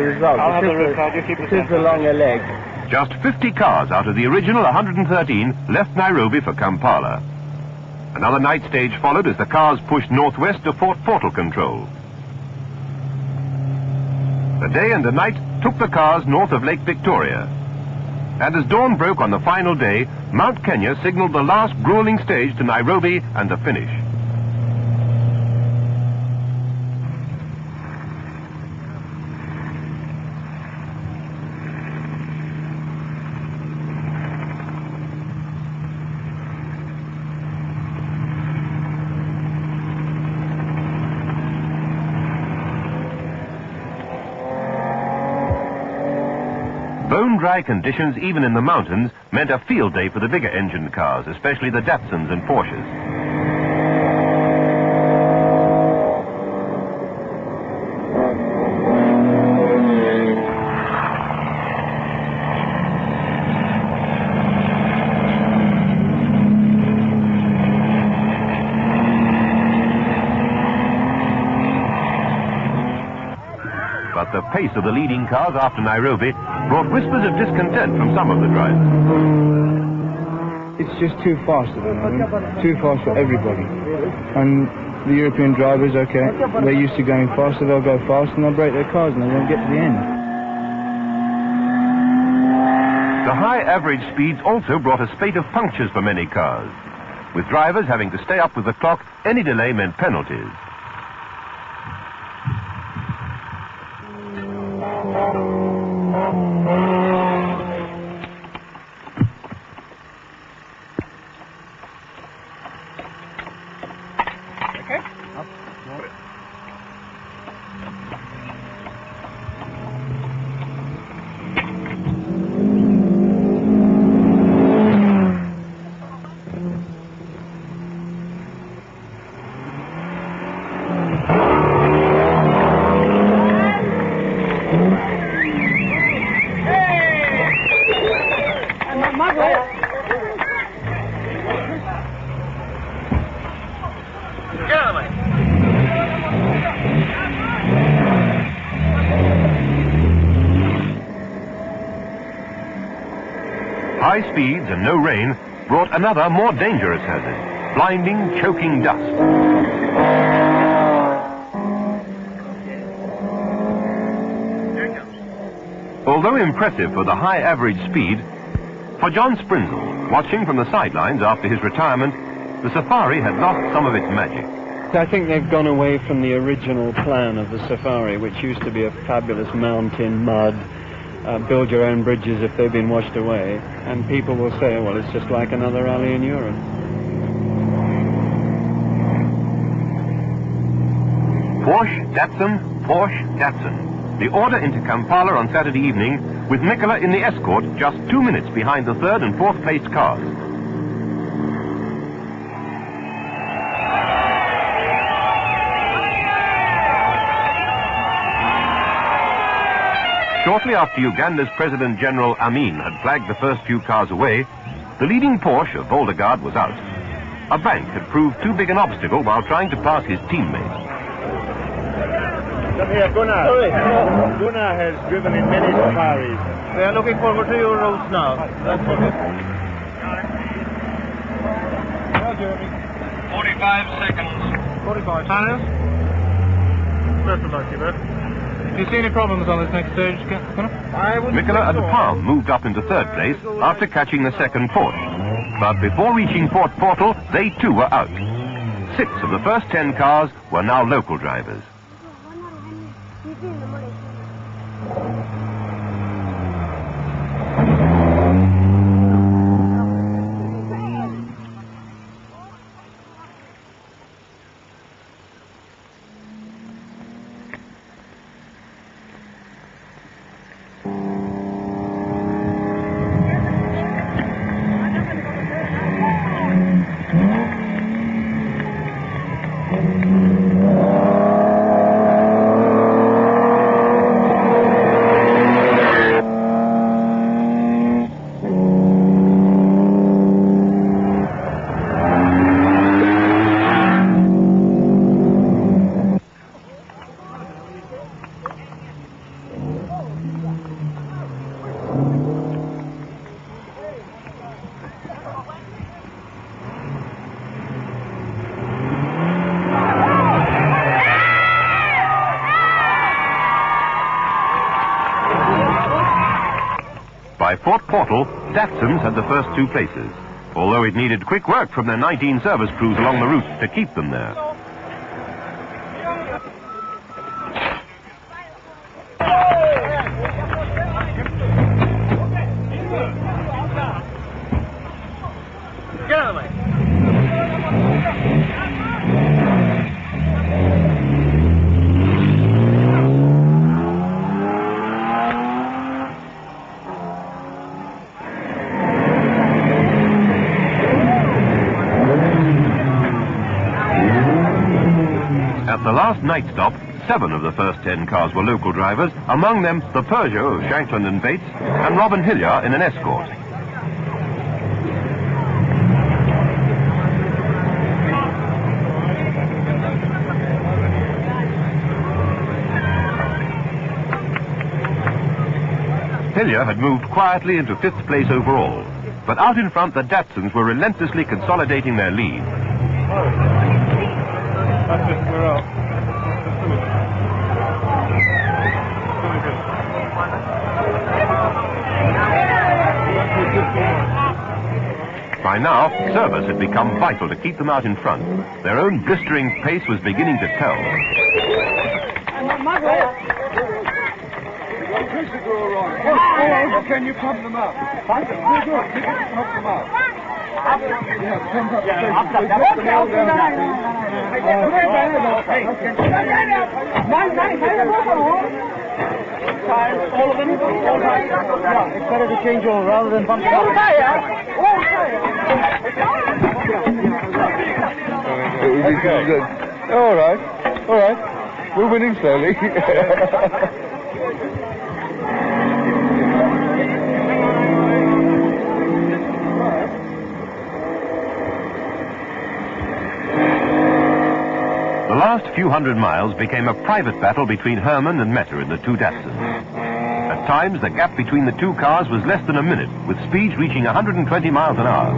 the result. I'll have the route card. You keep it is the longer leg. Just 50 cars out of the original 113 left Nairobi for Kampala. Another night stage followed as the cars pushed northwest to Fort Portal Control. The day and the night took the cars north of Lake Victoria. And as dawn broke on the final day, Mount Kenya signaled the last grueling stage to Nairobi and the finish. Bone-dry conditions, even in the mountains, meant a field day for the bigger engined cars, especially the Datsuns and Porsches. But the pace of the leading cars after Nairobi brought whispers of discontent from some of the drivers. It's just too fast at the moment, too fast for everybody. And the European drivers, okay, they're used to going faster, they'll go fast and they'll break their cars and they won't get to the end. The high average speeds also brought a spate of punctures for many cars, with drivers having to stay up with the clock. Any delay meant penalties. High speeds and no rain brought another, more dangerous hazard: blinding, choking dust. Although impressive for the high average speed, for John Sprindle, watching from the sidelines after his retirement, the safari had lost some of its magic. I think they've gone away from the original plan of the safari, which used to be a fabulous mountain, mud, build your own bridges if they've been washed away, and people will say, well, it's just like another rally in Europe. Porsche, Datsun, Porsche, Datsun. The order into Kampala on Saturday evening, with Nicola in the escort just 2 minutes behind the third and fourth placed cars. Shortly after Uganda's President General Amin had flagged the first few cars away, the leading Porsche of Voldergaard was out. A bank had proved too big an obstacle while trying to pass his teammates. Come here, Gunnar. Gunnar has driven in many safaris. We are looking forward to your routes now. That's okay. 45 seconds. 45 seconds. Best of luck, you bet. Do you see any problems on this next stage, Gunnar? Nicola and Palm moved up into third place after catching the second Porsche. But before reaching Fort Portal, they too were out. 6 of the first 10 cars were now local drivers. by Fort Portal, Datsuns had the first 2 places, although it needed quick work from their 19 service crews along the route to keep them there. Get out of the way. At the last night stop, 7 of the first 10 cars were local drivers, among them the Peugeot of Shankland and Bates and Robin Hillier in an escort. Hillier had moved quietly into 5th place overall, but out in front the Datsuns were relentlessly consolidating their lead. By now, service had become vital to keep them out in front. Their own blistering pace was beginning to tell. Can you pump them up? Pump them up. All of them? Yeah, it's better to change all rather than bump them up. All right. We're winning slowly. The last few hundred miles became a private battle between Herman and Meta in the 2 Datsuns. At times, the gap between the 2 cars was less than a minute, with speeds reaching 120 miles an hour.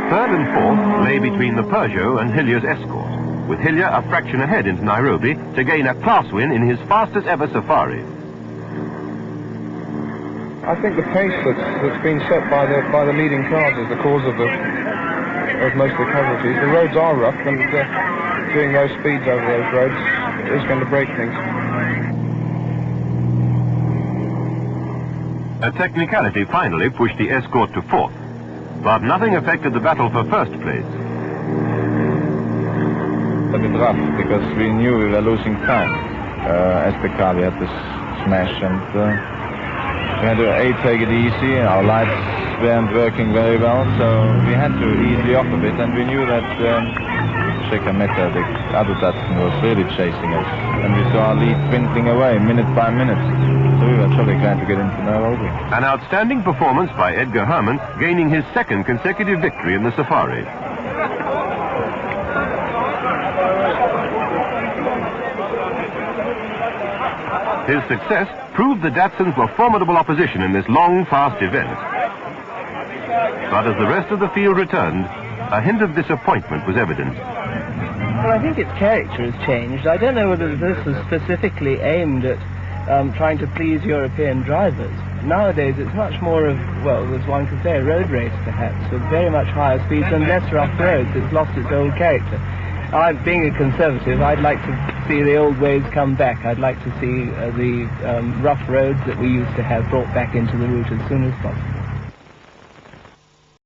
Third and fourth lay between the Peugeot and Hillier's escort, with Hillier a fraction ahead into Nairobi to gain a class win in his fastest ever safari. I think the pace that's been set by the leading cars is the cause of most of the casualties. The roads are rough, and doing those speeds over those roads is going to break things. A technicality finally pushed the escort to 4th, but nothing affected the battle for 1st place. A bit rough, because we knew we were losing time. As the car, we had to smash, and we had to take it easy. Our lights weren't working very well, so we had to ease off a bit, and we knew that Meta, the other Datsun, was really chasing us, and we saw our lead dwindling away minute by minute. So we were truly glad to get into Nairobi. An outstanding performance by Edgar Herman, gaining his 2nd consecutive victory in the safari. His success proved the Datsuns were formidable opposition in this long, fast event. But as the rest of the field returned, a hint of disappointment was evident. Well, I think its character has changed. I don't know whether this was specifically aimed at trying to please European drivers. Nowadays, it's much more of, well, as one could say, a road race, perhaps, with very much higher speeds and less rough roads. It's lost its old character. Being a conservative, I'd like to see the old ways come back. I'd like to see the rough roads that we used to have brought back into the route as soon as possible.